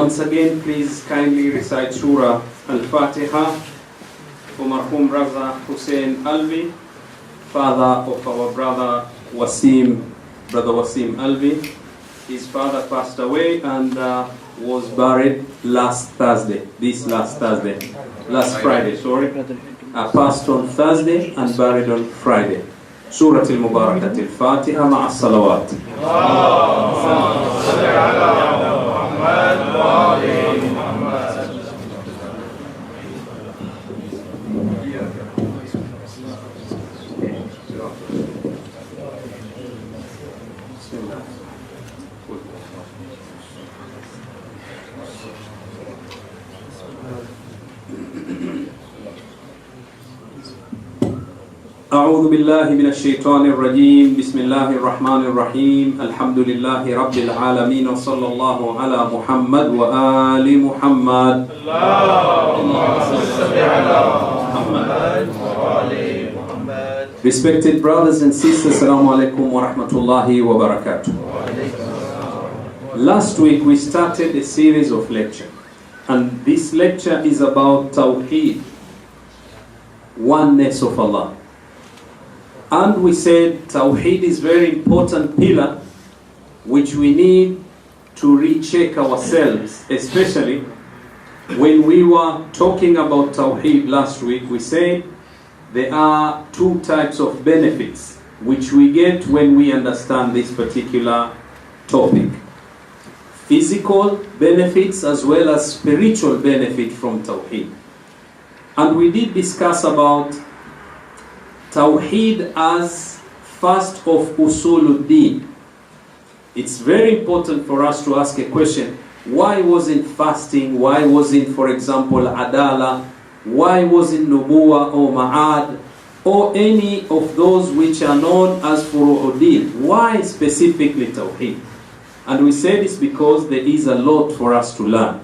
Once again, please kindly recite Surah Al-Fatiha for Marhum Brother Hussein Alvi, father of our brother Brother Wasim Alvi. His father passed away and was buried last Friday, passed on Thursday and buried on Friday. Surah Al-Mubarakat Al-Fatiha ma'a salawat. أعوذ بالله من الشيطان الرجيم بسم الله الرحمن الرحيم الحمد لله رب العالمين وصلى الله على محمد وآل محمد اللهم صل على محمد وآل محمد. Respected brothers and sisters, Assalamu alaikum wa rahmatullahi wa barakatuh. Last week we started a series of lectures, and this lecture is about Tauheed, oneness of Allah. And we said Tauheed is very important pillar which we need to recheck ourselves, especially when we were talking about Tauheed last week. We said there are two types of benefits which we get when we understand this particular topic. Physical benefits as well as spiritual benefit from Tauheed. And we did discuss about Tauheed as first of Usuluddin. It's very important for us to ask a question. Why wasn't fasting? Why wasn't, for example, Adala? Why wasn't Nubuwa or Ma'ad? Or any of those which are known as Furu'uddin? Why specifically Tauheed? And we said it's because there is a lot for us to learn.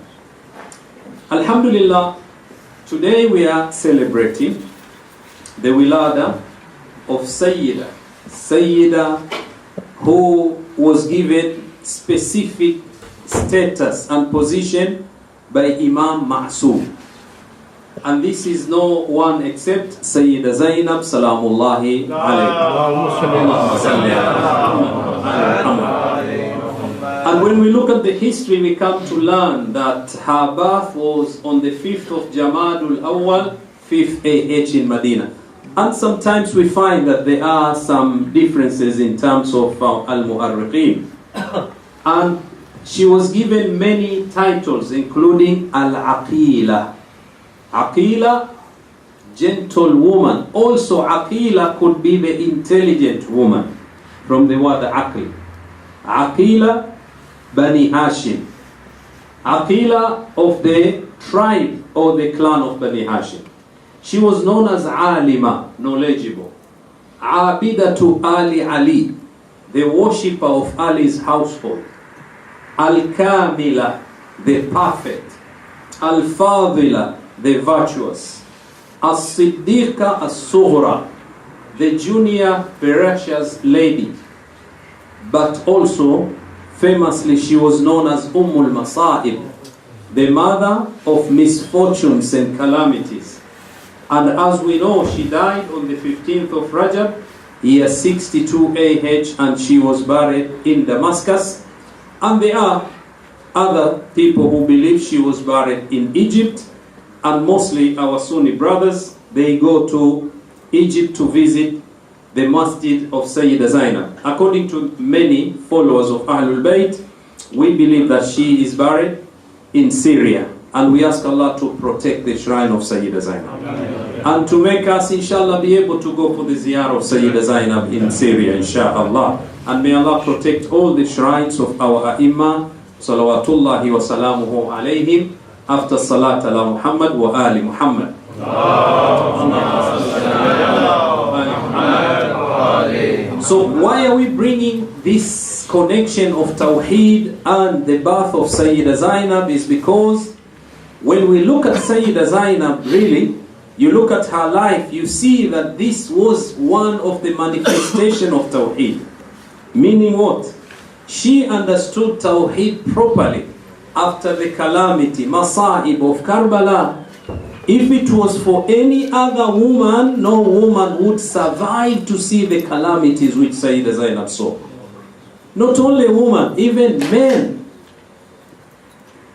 Alhamdulillah, today we are celebrating the wilada of Syeddah, who was given specific status and position by Imam Ma'soom. And this is no one except Sayyidah Zainab salamullahi alayhi. And when we look at the history, we come to learn that her birth was on the 5th of Jamadul Awwal, 5th AH in Medina. And sometimes we find that there are some differences in terms of Al-Mu'arriqeen. And she was given many titles, including Al-Aqila. Aqila, gentle woman. Also, Aqila could be the intelligent woman, from the word Aqil. Aqila Bani Hashim. Aqila of the tribe or the clan of Bani Hashim. She was known as Alima, knowledgeable. Abidatu Ali Ali, the worshipper of Ali's household. Al-Kamila, the perfect. Al-Fadila, the virtuous. As-Siddiqa As-Sughra, the junior precious lady. But also, famously, she was known as Ummul Masa'ib, the mother of misfortunes and calamities. And as we know, she died on the 15th of Rajab, year 62 AH, and she was buried in Damascus. And there are other people who believe she was buried in Egypt, and mostly our Sunni brothers, they go to Egypt to visit the masjid of Sayyidah Zainab. According to many followers of Ahlul Bayt, we believe that she is buried in Syria. And we ask Allah to protect the shrine of Sayyidah Zainab. And to make us, inshallah, be able to go for the ziyarah of Sayyidah Zainab in Syria, inshallah. And may Allah protect all the shrines of our A'imma, salawatullahi wa salamuhu alayhim, after salat ala Muhammad wa ali Muhammad. So why are we bringing this connection of Tawheed and the birth of Sayyidah Zainab? Is because when we look at Sayyidah Zainab, really, you look at her life, you see that this was one of the manifestation of Tawheed. Meaning what? She understood Tawheed properly. after the calamity, Masa'ib of Karbala, if it was for any other woman, no woman would survive to see the calamities which Sayyidah Zainab saw. Not only women, even men.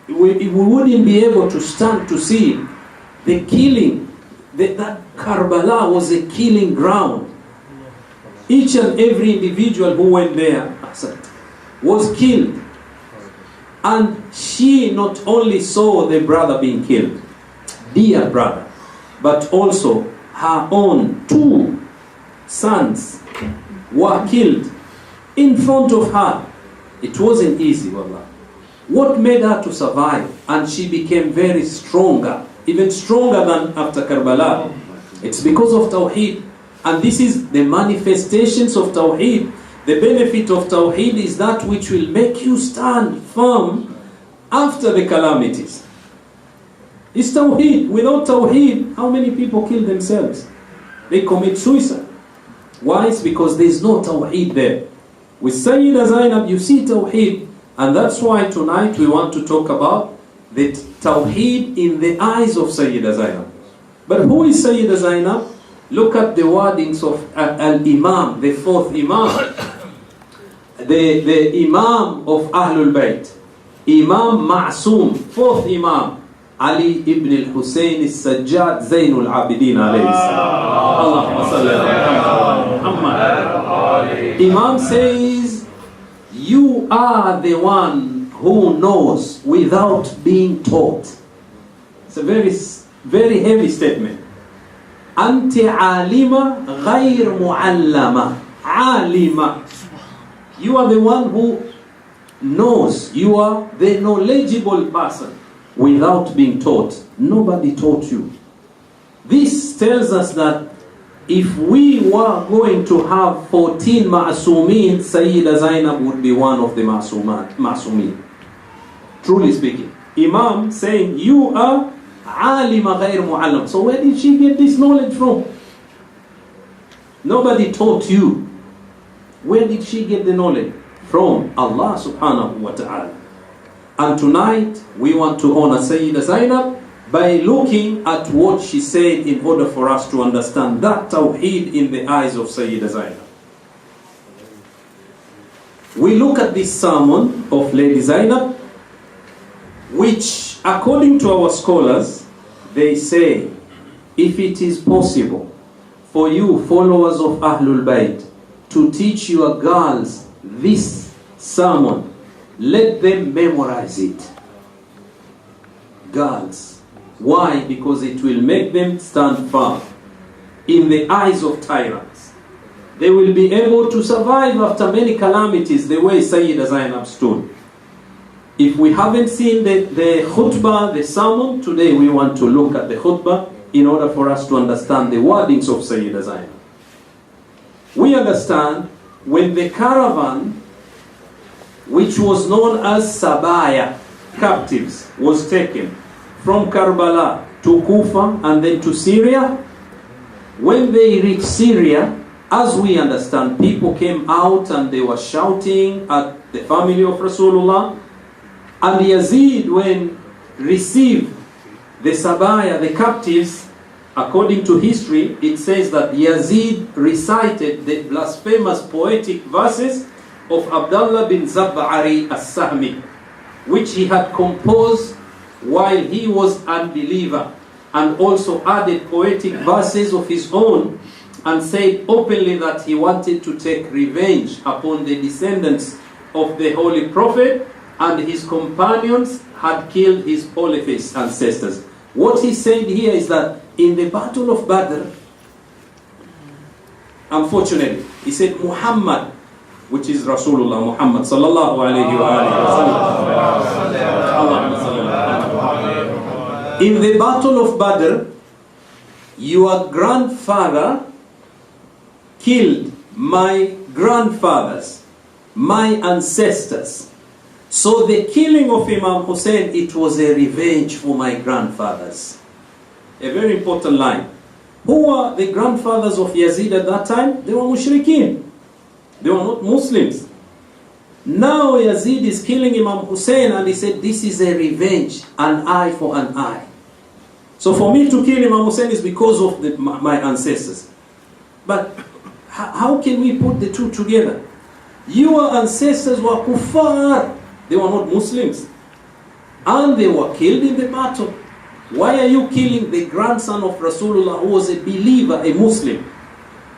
We wouldn't be able to stand to see the killing. That Karbala was a killing ground. Each and every individual who went there was killed. And she not only saw the brother being killed, dear brother, but also her own 2 sons were killed in front of her. It wasn't easy, wallah. What made her to survive? And she became very stronger, even stronger than after Karbala. It's because of Tauheed. And this is the manifestations of Tauheed. The benefit of Tauheed is that which will make you stand firm after the calamities. It's Tauheed. Without Tauheed, how many people kill themselves? They commit suicide. Why? It's because there's no Tauheed there. With Sayyidah Zainab, you see Tauheed. And that's why tonight we want to talk about the Tauheed in the eyes of Sayyidah Zainab. But who is Sayyidah Zainab? Look at the wordings of Al-Imam, the 4th Imam. The Imam of Ahlul Bayt. Imam Ma'soom, 4th Imam. Ali ibn al-Husayn al-Sajjad Zainul Abidin alayhi salam. Allahumma salli ala Muhammad. Imam says, you are the one who knows without being taught. It's a very, very heavy statement. Anti alima ghayr muallama. Alima. You are the one who knows. You are the knowledgeable person without being taught. Nobody taught you. This tells us that if we were going to have 14 ma'asumin, Sayyidah Zainab would be one of the ma'asumin. Truly speaking. Imam saying, you are alima ghayr mu'allam. So where did she get this knowledge from? Nobody taught you. Where did she get the knowledge? From Allah subhanahu wa ta'ala. And tonight we want to honor Sayyidah Zainab by looking at what she said in order for us to understand that Tawheed in the eyes of Sayyidah Zainab. We look at this sermon of Lady Zainab, which according to our scholars, they say, if it is possible for you followers of Ahlul Bayt to teach your girls this sermon, let them memorize it. Girls. Why? Because it will make them stand firm in the eyes of tyrants. They will be able to survive after many calamities the way Sayyidah Zainab stood. If we haven't seen the khutbah, the sermon, today we want to look at the khutbah in order for us to understand the wordings of Sayyidah Zainab. We understand when the caravan, which was known as Sabaya, captives, was taken from Karbala to Kufa and then to Syria. When they reached Syria, as we understand, people came out and they were shouting at the family of Rasulullah. And Yazid, when received the Sabaya, the captives, according to history, it says that Yazid recited the blasphemous poetic verses of Abdullah bin Zabba'ari as-Sahmi, which he had composed while he was unbeliever, and also added poetic verses of his own and said openly that he wanted to take revenge upon the descendants of the Holy Prophet, and his companions had killed his polytheist ancestors. What he said here is that in the Battle of Badr, unfortunately, he said Muhammad, which is Rasulullah Muhammad sallallahu alayhi wa sallam. In the Battle of Badr, your grandfather killed my grandfathers, my ancestors. So the killing of Imam Hussein, it was a revenge for my grandfathers. A very important line. Who were the grandfathers of Yazid at that time? They were mushrikeen. They were not Muslims. Now Yazid is killing Imam Hussein, and he said, this is a revenge, an eye for an eye. So for me to kill Imam Hussein is because of my ancestors. But how can we put the two together? Your ancestors were kuffar. They were not Muslims. And they were killed in the battle. Why are you killing the grandson of Rasulullah who was a believer, a Muslim?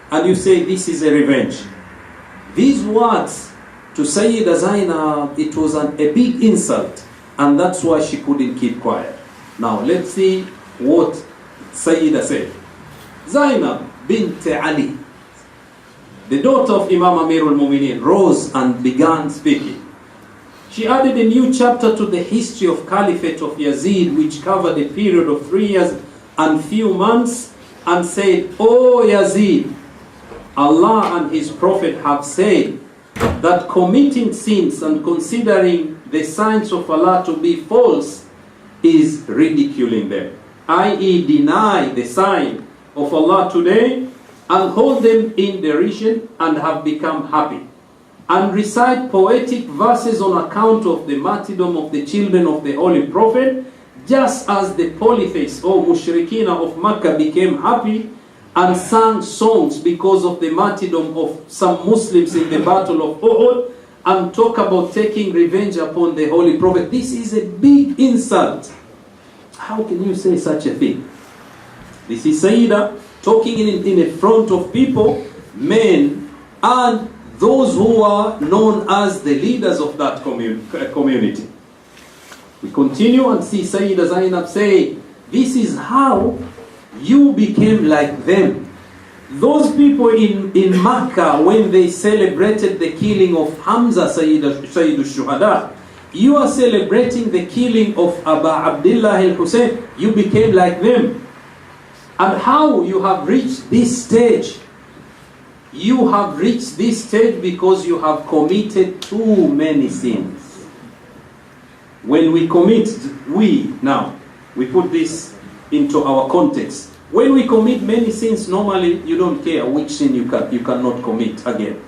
And you say this is a revenge. These words to Sayyidah Zainab, it was a big insult. And that's why she couldn't keep quiet. Now let's see what Sayyidah said. Zainab bint Ali, the daughter of Imam Amirul Mu'mineen, rose and began speaking. She added a new chapter to the history of Caliphate of Yazid, which covered a period of 3 years and few months, and said, O Yazid, Allah and His Prophet have said that committing sins and considering the signs of Allah to be false is ridiculing them, i.e. deny the sign of Allah today and hold them in derision and have become happy, and recite poetic verses on account of the martyrdom of the children of the Holy Prophet, just as the polytheists or mushrikeen of Makkah became happy and sang songs because of the martyrdom of some Muslims in the Battle of Uhud, and talk about taking revenge upon the Holy Prophet. This is a big insult. How can you say such a thing? This is Sayyidah talking in front of people, men, and those who are known as the leaders of that community. We continue and see Sayyidah Zainab say, this is how you became like them. Those people in Makkah, when they celebrated the killing of Hamza, Sayyidul Shuhada, you are celebrating the killing of Abu Abdullah al-Hussein. You became like them. And how you have reached this stage? You have reached this stage because you have committed too many sins. When we commit, we put this into our context. When we commit many sins, normally you don't care which sin you cannot commit again.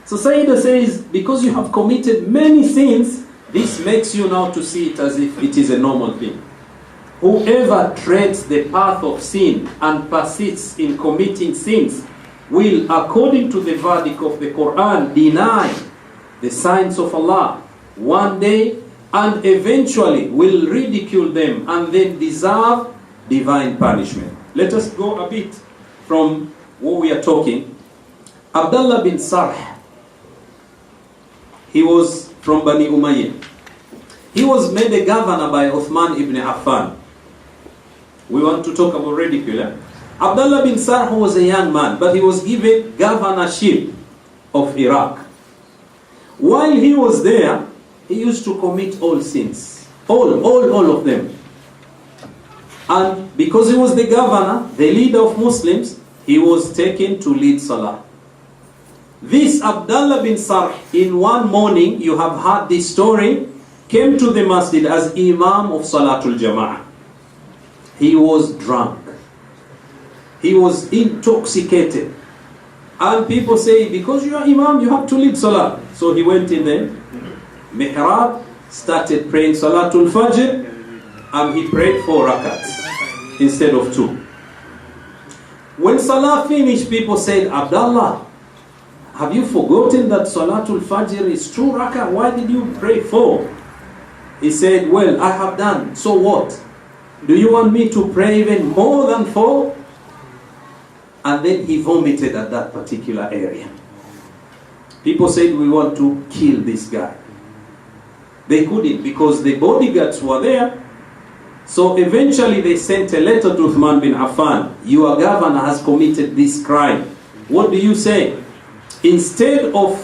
So Sayyidah says, because you have committed many sins, this makes you now to see it as if it is a normal thing. Whoever treads the path of sin and persists in committing sins will, according to the verdict of the Quran, deny the signs of Allah one day and eventually will ridicule them and then deserve divine punishment. Let us go a bit from what we are talking. Abdullah bin Sarh, he was from Bani Umayyah. He was made a governor by Uthman ibn Affan. We want to talk about ridicule. Abdullah bin Sarh was a young man, but he was given governorship of Iraq. While he was there, he used to commit all sins. All of them. And because he was the governor, the leader of Muslims, he was taken to lead Salah. This Abdullah bin Sarh, in one morning, you have heard this story, came to the masjid as Imam of Salatul Jama'ah. He was drunk. He was intoxicated. And people say, because you are Imam, you have to lead Salah. So he went in there, mihrab, started praying Salatul Fajr, and he prayed 4 rakats instead of 2. When Salah finished, people said, Abdullah, have you forgotten that Salatul Fajr is 2 rakats? Why did you pray 4? He said, well, I have done. So what? Do you want me to pray even more than 4? And then he vomited at that particular area. People said, we want to kill this guy. They couldn't because the bodyguards were there. So eventually they sent a letter to Uthman bin Affan. Your governor has committed this crime. What do you say? Instead of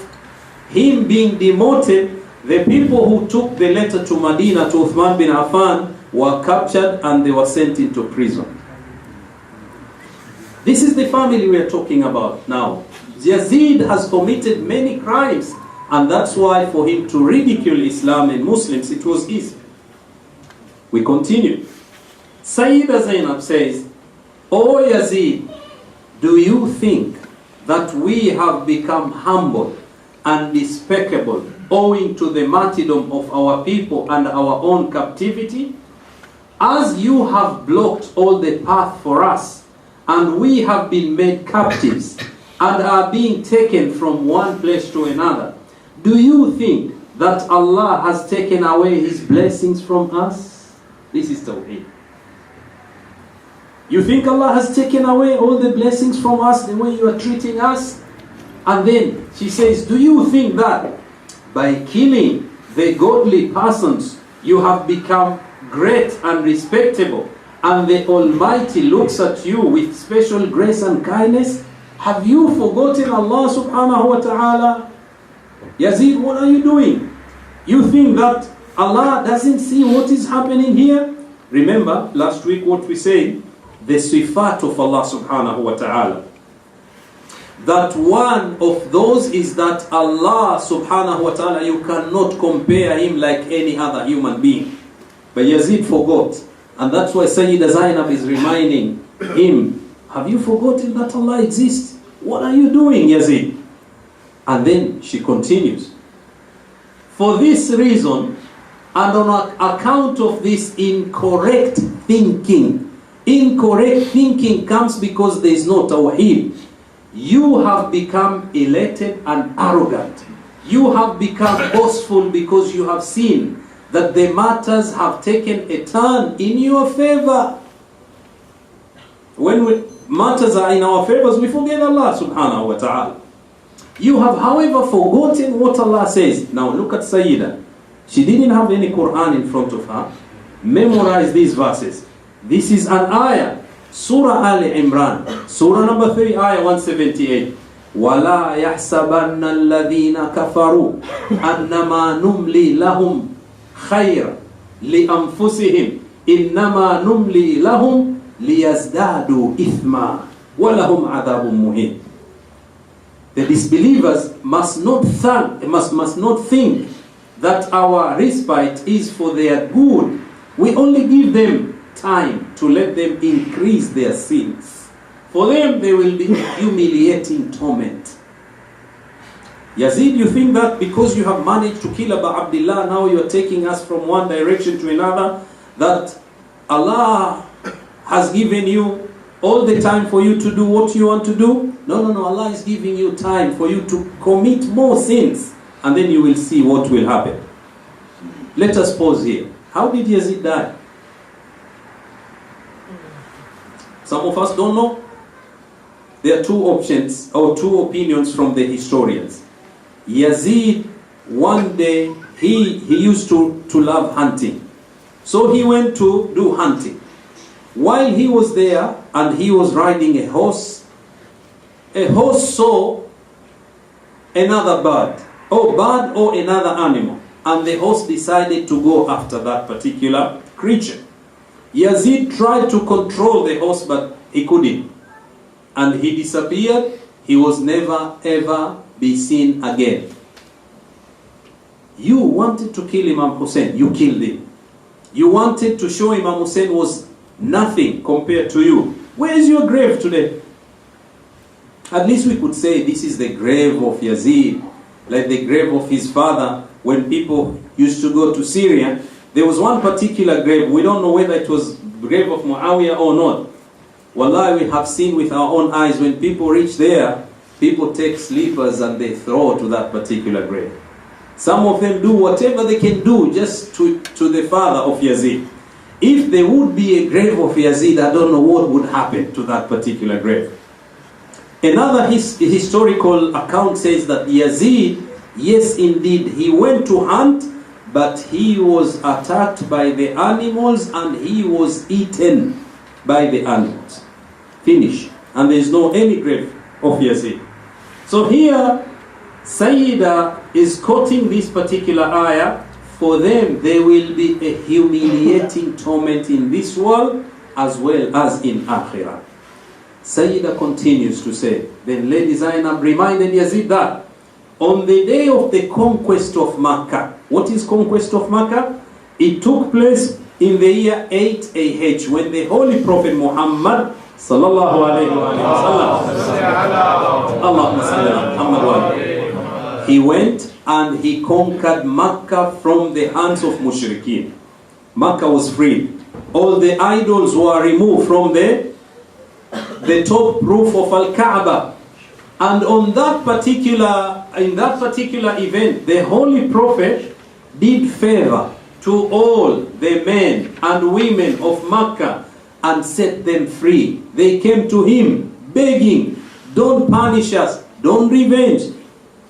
him being demoted, the people who took the letter to Medina to Uthman bin Affan were captured and they were sent into prison. This is the family we are talking about now. Yazid has committed many crimes, and that's why for him to ridicule Islam and Muslims, it was easy. We continue. Sayyidah Zainab says, O Yazid, do you think that we have become humble and despicable owing to the martyrdom of our people and our own captivity? As you have blocked all the path for us, and we have been made captives and are being taken from one place to another, do you think that Allah has taken away His blessings from us? This is Tauheed. You think Allah has taken away all the blessings from us the way you are treating us? And then she says, do you think that by killing the godly persons you have become great and respectable, and the Almighty looks at you with special grace and kindness? Have you forgotten Allah subhanahu wa ta'ala? Yazid, what are you doing? You think that Allah doesn't see what is happening here? Remember last week what we said, the sifat of Allah subhanahu wa ta'ala. That one of those is that Allah subhanahu wa ta'ala, you cannot compare Him like any other human being. But Yazid forgot. And that's why Sayyidah Zainab is reminding him, have you forgotten that Allah exists? What are you doing, Yazid? And then she continues, for this reason, and on account of this incorrect thinking comes because there is no Tauheed. You have become elated and arrogant. You have become boastful because you have seen that the matters have taken a turn in your favor. When matters are in our favors, we forget Allah subhanahu wa ta'ala. You have, however, forgotten what Allah says. Now look at Syeddah. She didn't have any Quran in front of her. Memorize these verses. This is an ayah. Surah Al-Imran. Surah number 3, ayah 178. وَلَا يَحْسَبَنَّ الَّذِينَ كَفَرُوا أَنَّمَا نُمْلِي لَهُمْ خَيْرًا لِأَنفُسِهِمْ إِنَّمَا نُمْلِي لَهُمْ لِيَزْدَادُوا إِثْمًا وَلَهُمْ عَذَابٌ مُهِينٌ. The disbelievers must not think that our respite is for their good. We only give them time to let them increase their sins. For them, there will be humiliating torment. Yazid, you think that because you have managed to kill Abu Abdullah, now you are taking us from one direction to another, that Allah has given you all the time for you to do what you want to do? No. Allah is giving you time for you to commit more sins, and then you will see what will happen. Let us pause here. How did Yazid die? Some of us don't know. There are two options or two opinions from the historians. Yazid, one day, he used to love hunting. So he went to do hunting. While he was there and he was riding a horse saw another bird or another animal, and the horse decided to go after that particular creature. Yazid tried to control the horse, but he couldn't. And he disappeared. He was never ever be seen again. You wanted to kill Imam Hussein, you killed him. You wanted to show Imam Hussein was nothing compared to you. Where is your grave today? At least we could say this is the grave of Yazid, like the grave of his father. When people used to go to Syria, there was one particular grave. We don't know whether it was the grave of Muawiyah or not. Wallahi, we have seen with our own eyes, when people reach there, people take sleepers and they throw to that particular grave. Some of them do whatever they can do just to the father of Yazid. If there would be a grave of Yazid, I don't know what would happen to that particular grave. Another historical account says that Yazid, yes indeed, he went to hunt, but he was attacked by the animals and he was eaten by the animals. Finish. And there is no any grave of Yazid. So here, Syeddah is quoting this particular ayah. For them, there will be a humiliating torment in this world as well as in Akhirah. Syeddah continues to say, then Lady Zainab reminded Yazid that on the day of the conquest of Makkah, what is conquest of Makkah? It took place in the year 8 AH, when the Holy Prophet Muhammad sallallahu alayhi wa sallam, he went and he conquered Makkah from the hands of mushrikeen. Makkah was freed. All the idols were removed from the top roof of Al-Kaaba. And in that particular event, the Holy Prophet did favor to all the men and women of Makkah and set them free. They came to him begging, don't punish us, don't revenge.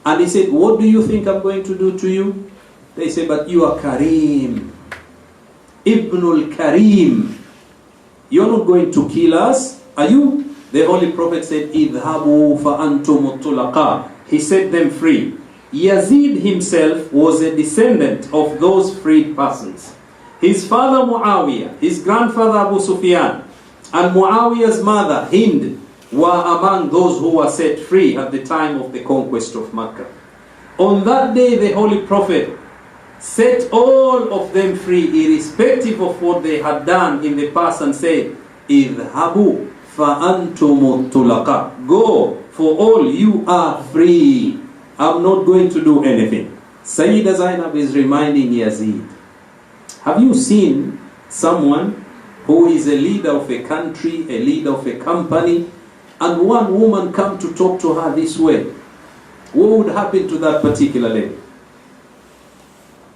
And he said, what do you think I'm going to do to you? They said, but you are Kareem, Ibnul Kareem. You're not going to kill us, are you? The Holy Prophet said, idhabu fa antum tulaqa. He set them free. Yazid himself was a descendant of those freed persons. His father Muawiyah, his grandfather Abu Sufyan, and Muawiyah's mother Hind were among those who were set free at the time of the conquest of Makkah. On that day, the Holy Prophet set all of them free, irrespective of what they had done in the past, and said, idhabu fa antum tulaqa. Go, for all you are free. I'm not going to do anything. Sayyidah Zainab is reminding Yazid, have you seen someone who is a leader of a country, a leader of a company, and one woman come to talk to her this way? What would happen to that particular lady?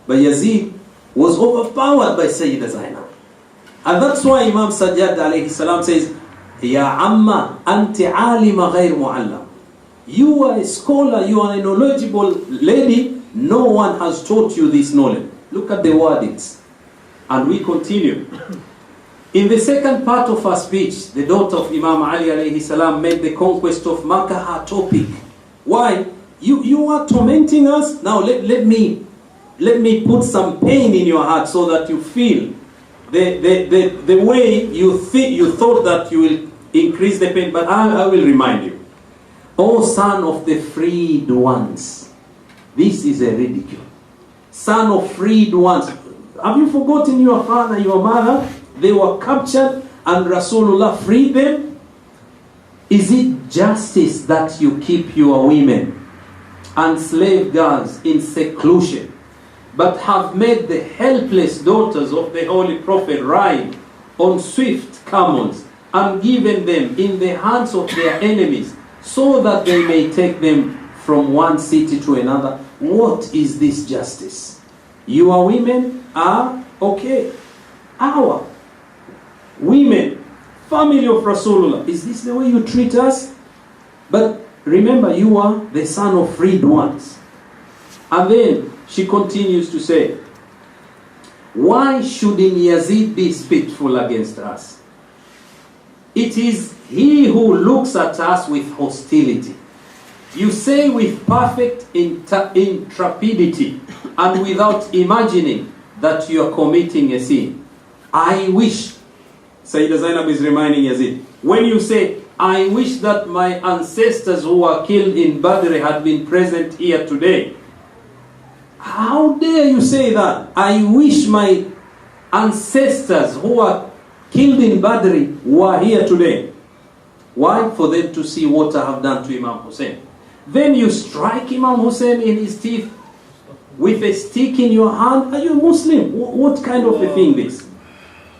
But Yazid was overpowered by Sayyidah Zainab. And that's why Imam Syeddah alayhi salam says, Ya amma anti alima ghayr mu'allam. You are a scholar, you are a knowledgeable lady, no one has taught you this knowledge. Look at the wordings. And we continue. In the second part of her speech, the daughter of Imam Ali alayhi salam made the conquest of Makkah her topic. Why? You are tormenting us? Now let me put some pain in your heart so that you feel the way you thought that you will increase the pain, but I will remind you. O son of the freed ones, this is a ridicule. Son of freed ones. Have you forgotten your father, your mother? They were captured and Rasulullah freed them. Is it justice that you keep your women and slave girls in seclusion, but have made the helpless daughters of the Holy Prophet ride on swift camels and given them in the hands of their enemies so that they may take them from one city to another? What is this justice? Your women are okay. Our women, family of Rasulullah, is this the way you treat us? But remember, you are the son of freed ones. And then she continues to say, why shouldn't Yazid be spiteful against us? It is he who looks at us with hostility. You say with perfect intrepidity and without imagining that you are committing a sin. I wish, Sayyidah Zainab is reminding Yazid, when you say, I wish that my ancestors who were killed in Badr had been present here today. How dare you say that? I wish my ancestors who were killed in Badr were here today. Why? For them to see what I have done to Imam Hussein. Then you strike Imam Hussein in his teeth with a stick in your hand. Are you a Muslim? What kind of a thing this?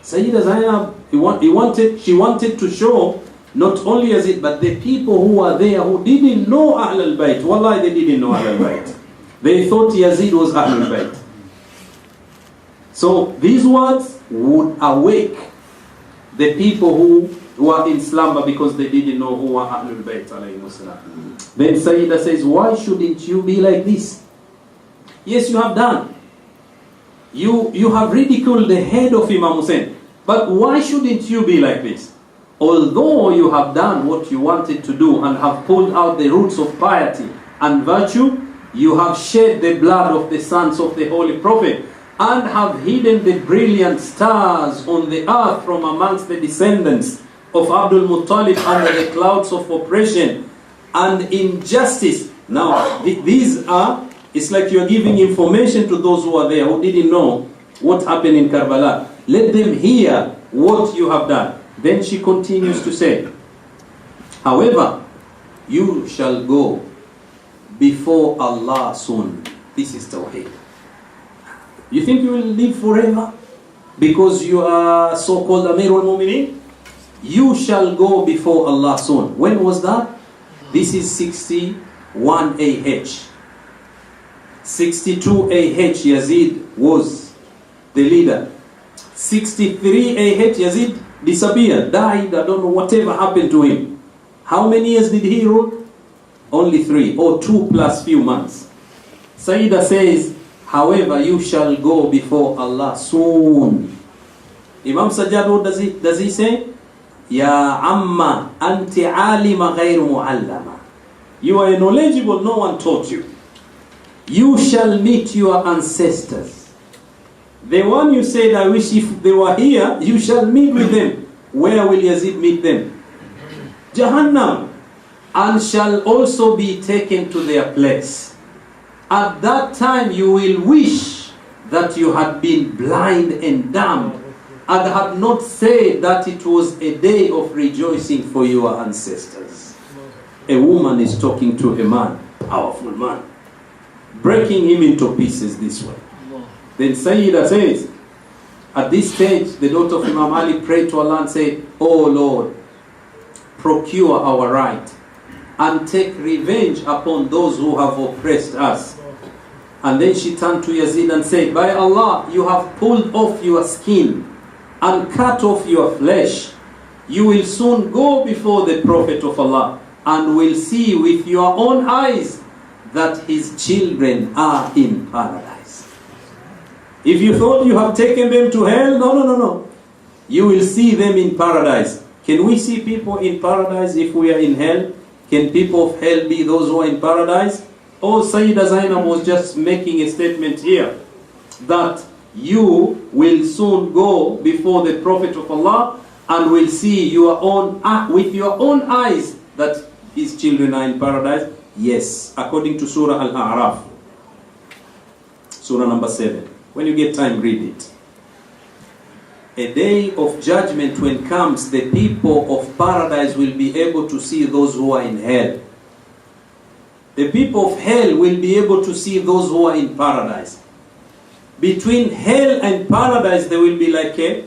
Sayyidah Zainab, she wanted to show not only Yazid, but the people who were there who didn't know Ahl al-Bayt. Wallahi, they didn't know Ahl al-Bayt. They thought Yazid was Ahl al-Bayt. So these words would awake the people who were in slumber because they didn't know who were Ahl al-Bayt. Then Sayyidah says, why shouldn't you be like this? Yes, you have done. You have ridiculed the head of Imam Hussein. But why shouldn't you be like this? Although you have done what you wanted to do and have pulled out the roots of piety and virtue, you have shed the blood of the sons of the Holy Prophet and have hidden the brilliant stars on the earth from amongst the descendants of Abdul Muttalib under the clouds of oppression and injustice. Now, these are, it's like you're giving information to those who are there who didn't know what happened in Karbala. Let them hear what you have done. Then she continues to say, however, you shall go before Allah soon. This is Tauheed. You think you will live forever because you are so-called Amirul Mu'mineen? You shall go before Allah soon. When was that? This is 61 AH. 62 AH, Yazid was the leader. 63 AH, Yazid disappeared, died, I don't know, whatever happened to him. How many years did he rule? Only 3 or 2 plus few months. Syeddah says, however, you shall go before Allah soon. Imam Sajjad, what does he say? Ya amma anti alima ghayr muallama. You are knowledgeable, no one taught you. You shall meet your ancestors. The one you said, I wish if they were here, you shall meet with them. Where will Yazid meet them? Jahannam. And shall also be taken to their place. At that time you will wish that you had been blind and dumb and had not said that it was a day of rejoicing for your ancestors. A woman is talking to a man, powerful man, breaking him into pieces this way. Then Syeddah says, at this stage, the daughter of Imam Ali prayed to Allah and said, Oh Lord, procure our right and take revenge upon those who have oppressed us. And then she turned to Yazid and said, by Allah, you have pulled off your skin and cut off your flesh. You will soon go before the Prophet of Allah and will see with your own eyes that his children are in paradise. If you thought you have taken them to hell, no. You will see them in paradise. Can we see people in paradise if we are in hell? Can people of hell be those who are in paradise? Oh, Sayyidah Zainab was just making a statement here that you will soon go before the Prophet of Allah and will see your own with your own eyes that his children are in paradise. Yes, according to Surah Al-A'raf, Surah number 7. When you get time, read it. A day of judgment when comes, the people of paradise will be able to see those who are in hell. The people of hell will be able to see those who are in paradise. Between hell and paradise there will be like a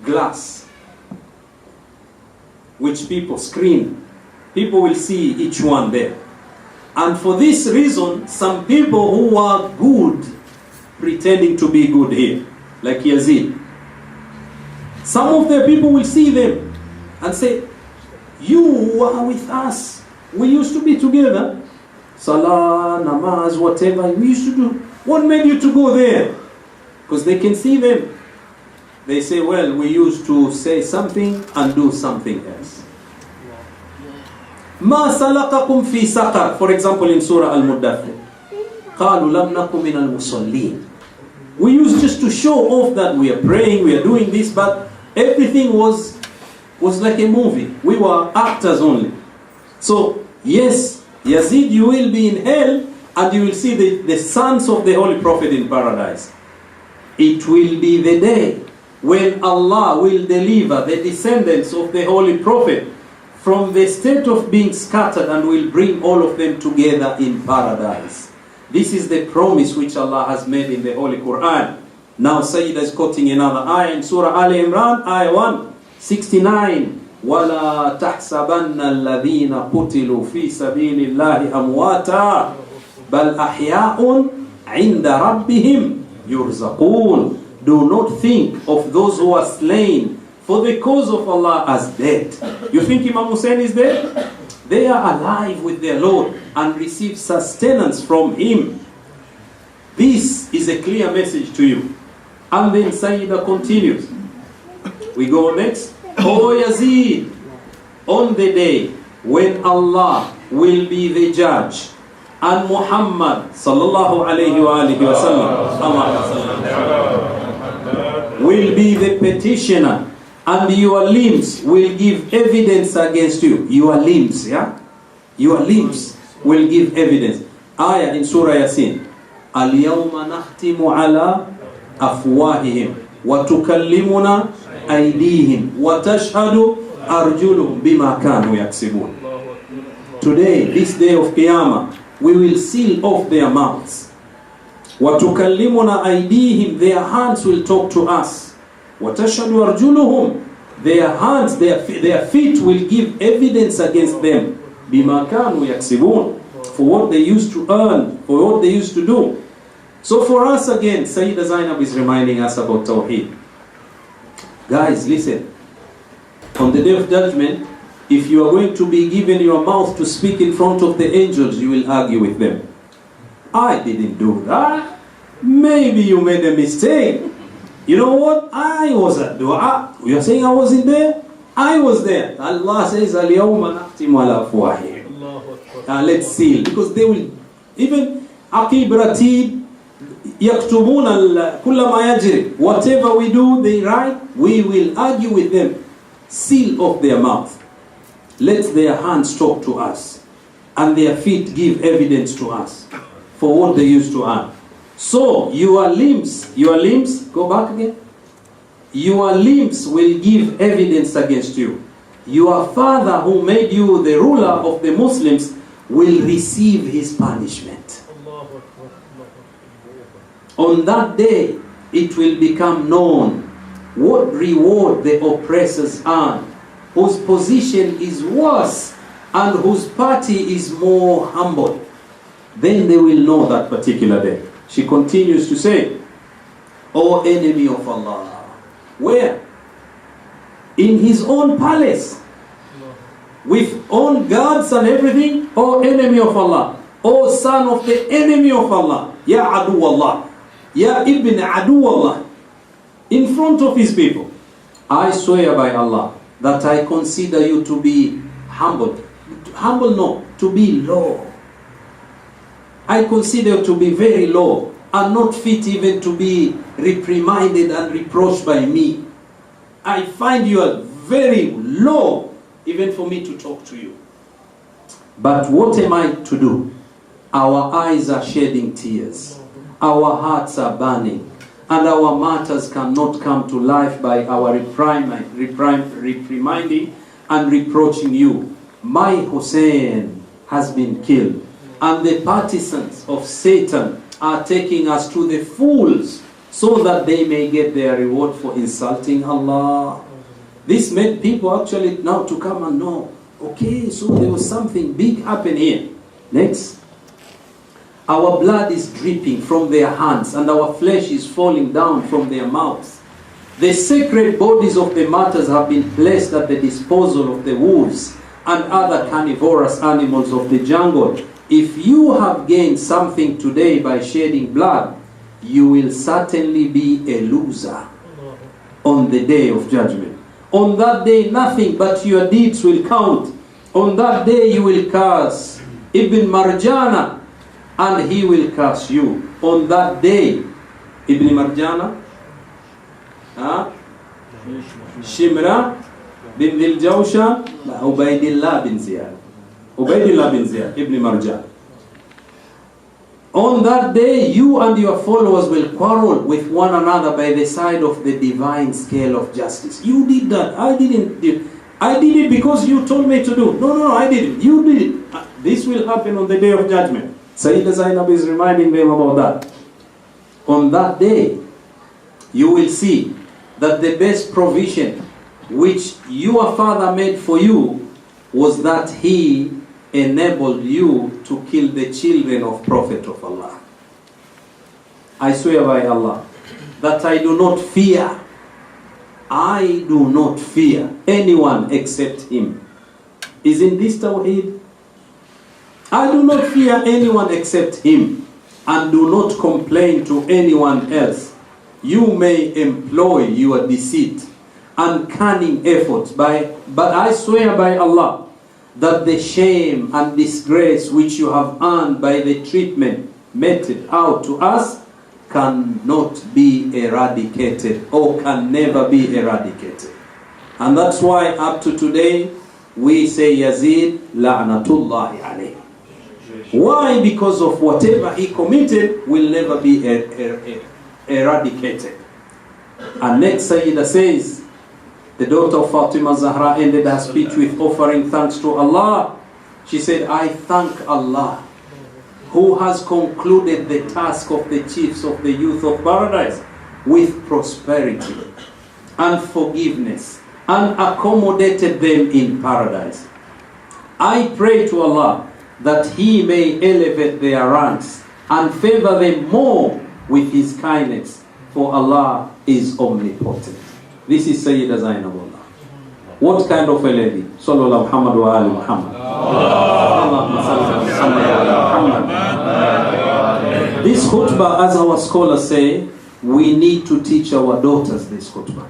glass, which people screen. People will see each one there. And for this reason, some people who are good, pretending to be good here, like Yazid, some of the people will see them and say, you are with us. We used to be together. Salah, namaz, whatever we used to do. What made you to go there? Because they can see them. They say, well, we used to say something and do something else. ما سلككم في سقر. For example, in Surah Al-Muddathir, قالوا لم نكن من المصلين. We used just to show off that we are praying, we are doing this, but everything was like a movie. We were actors only. So, yes, Yazid, you will be in hell and you will see the sons of the Holy Prophet in paradise. It will be the day when Allah will deliver the descendants of the Holy Prophet from the state of being scattered and will bring all of them together in paradise. This is the promise which Allah has made in the Holy Quran. Now Syeddah is quoting another ayah in Surah Al Imran, ayah 169. وَلَا تَحْسَبَنَّ الَّذِينَ قُتِلُوا فِي سَبِيلِ اللَّهِ أَمْوَاتًا بَلْ أَحْيَاءٌ عِنْدَ رَبِّهِمْ يُرْزَقُونَ. Do not think of those who are slain for the cause of Allah as dead. You think Imam Hussein is dead? They are alive with their Lord and receive sustenance from Him. This is a clear message to you. And then Syeddah continues. We go next. O Yazid, on the day when Allah will be the judge and Muhammad sallallahu alayhi wa sallam will be the petitioner, and your limbs will give evidence against you. Your limbs, your limbs will give evidence. Ayah in Surah Yasin. Al-yawma nakhtimu ala afwahihim wa tukallimuna aydihim wa tashhadu arjuluhum bima kanu yaksibun. Today, this day of Qiyamah, we will seal off their mouths وَتُكَلِّمُنَا أَيْدِيهِمْ, their hands will talk to us. وَتَشْهَدُ أَرْجُلُهُمْ, their hands, their feet will give evidence against them. بِمَا كَانُوا يَكْسِبُونَ, for what they used to earn, for what they used to do. So for us again, Sayyidah Zainab is reminding us about Tauheed. Guys, listen. On the Day of Judgment, if you are going to be given your mouth to speak in front of the angels, you will argue with them. I didn't do that. Maybe you made a mistake. You know what? I was at dua. You're saying I wasn't there? I was there. Allah says, Al-yawma naqtimu ala afwahihim. Let's seal. Because they will, even Aqib Ratib, yaktubuna kulla ma yajri. Whatever we do, they write, we will argue with them. Seal off their mouth. Let their hands talk to us. And their feet give evidence to us for what they used to earn. So, your limbs, go back again. Your limbs will give evidence against you. Your father who made you the ruler of the Muslims will receive his punishment. On that day, it will become known what reward the oppressors earn, whose position is worse and whose party is more humble. Then they will know that particular day. She continues to say, O enemy of Allah. Where? In his own palace, with own guards and everything. O enemy of Allah, O son of the enemy of Allah, Ya Adu Allah, Ya Ibn Adu Allah, in front of his people. I swear by Allah that I consider you to be humble. Humble, no, to be low. I consider you to be very low and not fit even to be reprimanded and reproached by me. I find you are very low even for me to talk to you. But what am I to do? Our eyes are shedding tears. Our hearts are burning. And our matters cannot come to life by our reprimanding and reproaching you. My Hussein has been killed. And the partisans of Satan are taking us to the fools so that they may get their reward for insulting Allah. This made people actually now to come and know, okay, so there was something big happen here. Next. Our blood is dripping from their hands and our flesh is falling down from their mouths. The sacred bodies of the martyrs have been placed at the disposal of the wolves and other carnivorous animals of the jungle. If you have gained something today by shedding blood, you will certainly be a loser on the Day of Judgment. On that day, nothing but your deeds will count. On that day, you will curse Ibn Marjana, and he will curse you. On that day, Ibn Marjana, Shimra bin Dhil Jawsha, Ubaidillah bin Ziyad. Ubaidillah bin Ziyad, Ibn Marjan. On that day, you and your followers will quarrel with one another by the side of the divine scale of justice. You did that. I didn't. I did it because you told me to do. No, I didn't. You did it. This will happen on the Day of Judgment. Sayyidah Zainab is reminding them about that. On that day, you will see that the best provision which your father made for you was that he enabled you to kill the children of Prophet of Allah. I swear by Allah that I do not fear anyone except him. Isn't this Tauheed? I do not fear anyone except him, and do not complain to anyone else. You may employ your deceit and cunning efforts, but I swear by Allah that the shame and disgrace which you have earned by the treatment meted out to us cannot be eradicated, or can never be eradicated. And that's why up to today we say Yazid la'natullahi alayhi. Why? Because of whatever he committed will never be eradicated. And next Sayyidah says, the daughter of Fatima Zahra ended her speech with offering thanks to Allah. She said, I thank Allah who has concluded the task of the chiefs of the youth of paradise with prosperity and forgiveness and accommodated them in paradise. I pray to Allah that He may elevate their ranks and favor them more with His kindness, for Allah is omnipotent. This is Sayyidah Zainab. What kind of a lady? Sallallahu Muhammad wa ali Muhammad. This khutbah, as our scholars say, we need to teach our daughters this khutbah,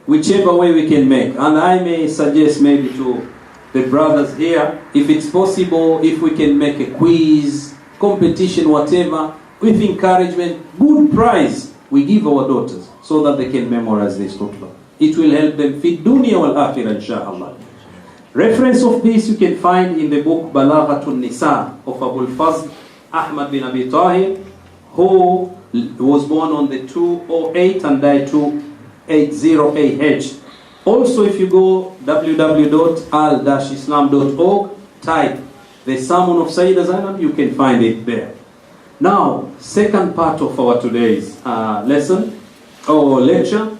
whichever way we can make. And I may suggest maybe to the brothers here, if it's possible, if we can make a quiz, competition, whatever, with encouragement, good prize, we give our daughters so that they can memorize this khutbah. It will help them fi dunya wal akhirah, inshallah. Reference of this you can find in the book Balaghatun Nisa of Abul Fazl Ahmad bin Abi Tahir, who was born on the 208 and died 280 AH. Also, if you go www.al-islam.org, type the sermon of Sayyidah Zainab, you can find it there. Now, second part of our today's lesson or lecture,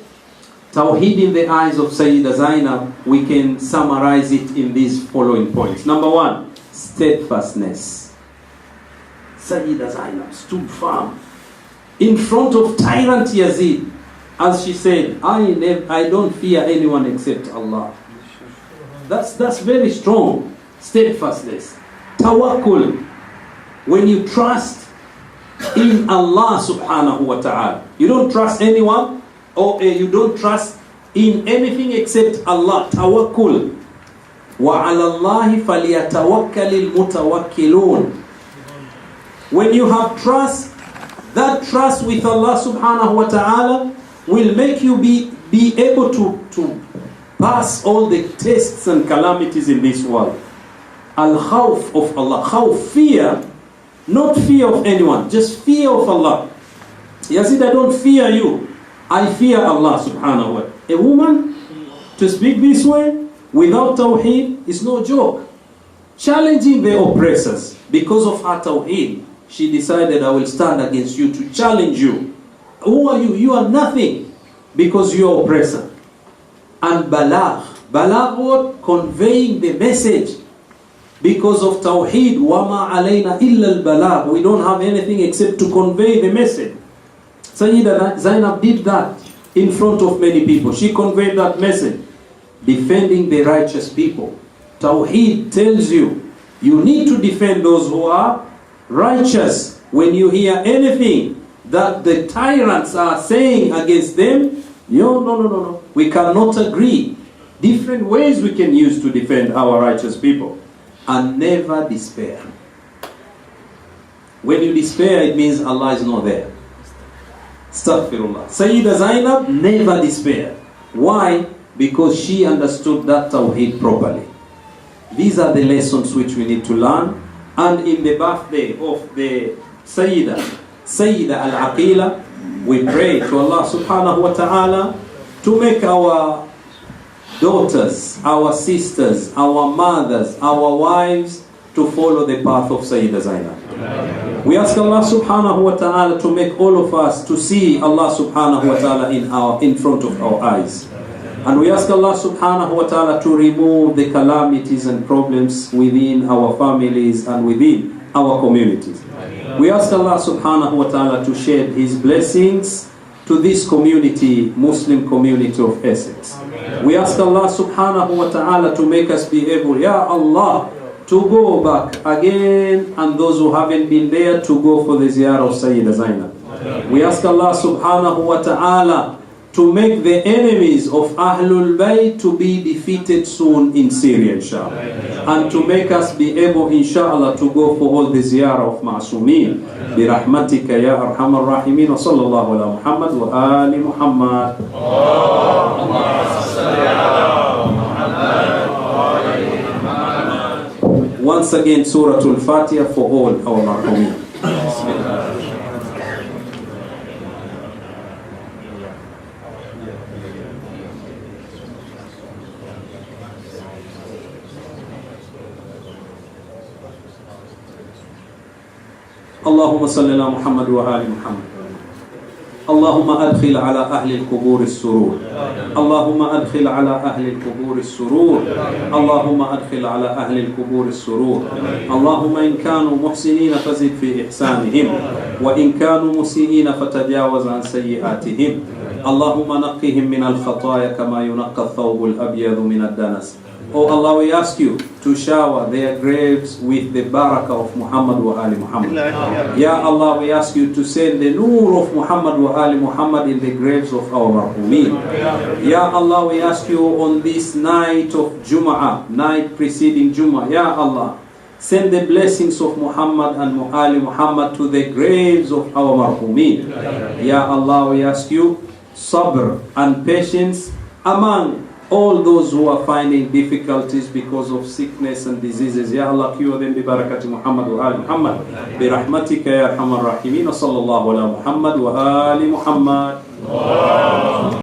Tauheed in the eyes of Sayyidah Zainab, we can summarize it in these following points. Number one, steadfastness. Sayyidah Zainab stood firm in front of tyrant Yazid. As she said, I don't fear anyone except Allah. That's very strong. Steadfastness. Tawakkul. When you trust in Allah subhanahu wa ta'ala. You don't trust anyone, or you don't trust in anything except Allah. Tawakkul. وَعَلَى اللَّهِ فَلْيَتَوَكَّلِ الْمُتَوَكِّلُونَ. When you have trust, that trust with Allah subhanahu wa ta'ala will make you be able to pass all the tests and calamities in this world. Al-khawf of Allah. Khawf, fear. Not fear of anyone, just fear of Allah. Yazid, I don't fear you. I fear Allah subhanahu wa ta'ala. A woman to speak this way without Tauheed is no joke. Challenging the oppressors. Because of her Tauheed, she decided, I will stand against you to challenge you. Who are you? You are nothing, because you are oppressor. And balagh. Balagh what? Conveying the message. Because of Tawheed, وَمَا عَلَيْنَا إِلَّا الْبَلَاغ. We don't have anything except to convey the message. Sayyidah Zainab did that in front of many people. She conveyed that message. Defending the righteous people. Tawheed tells you, you need to defend those who are righteous. When you hear anything that the tyrants are saying against them, no. We cannot agree. Different ways we can use to defend our righteous people. And never despair. When you despair, it means Allah is not there. Astaghfirullah. Sayyidah Zainab never despaired. Why? Because she understood that Tawheed properly. These are the lessons which we need to learn. And in the birthday of the Sayyidah Al-Aqila, we pray to Allah subhanahu wa ta'ala to make our daughters, our sisters, our mothers, our wives to follow the path of Sayyidah Zainab. We ask Allah subhanahu wa ta'ala to make all of us to see Allah subhanahu wa ta'ala in front of our eyes. And we ask Allah subhanahu wa ta'ala to remove the calamities and problems within our families and within our communities. We ask Allah subhanahu wa ta'ala to shed His blessings to this community, Muslim community of Essex. We ask Allah subhanahu wa ta'ala to make us be able, Ya Allah, to go back again, and those who haven't been there to go for the ziyarah of Sayyidah Zainab. We ask Allah subhanahu wa ta'ala to make the enemies of Ahlul Bayt to be defeated soon in Syria, inshallah. And to make us be able, inshallah, to go for all the ziyarah of Ma'asumeen. Birahmatika ya arhamar rahimin. Wa sallallahu ala Muhammad wa ali Muhammad. Once again, Surah Al-Fatiha for all our Ma'asumeen. اللهم صل على محمد وآل محمد. اللهم أدخل على أهل القبور السرور. اللهم أدخل على أهل القبور السرور. اللهم أدخل على أهل القبور السرور. اللهم إن كانوا محسنين فزد في إحسانهم، وإن كانوا مسيئين فتجاوز عن سيئاتهم. اللهم نقهم من الخطايا كما ينقى الثوب الأبيض من الدنس. Oh Allah, we ask you to shower their graves with the barakah of Muhammad wa Ali Muhammad. Ya Allah, we ask you to send the nur of Muhammad wa Ali Muhammad in the graves of our marhumeen. Ya Allah, we ask you on this night of Jum'ah, night preceding Jum'ah, Ya Allah, send the blessings of Muhammad and Ali Muhammad to the graves of our marhumeen. Ya Allah, we ask you sabr and patience among all those who are finding difficulties because of sickness and diseases. Ya Allah, cure them bi barakati Muhammad wa ali Muhammad bi rahmatika ya arhamar rahimin. Sallallahu ala Muhammad wa ali Muhammad.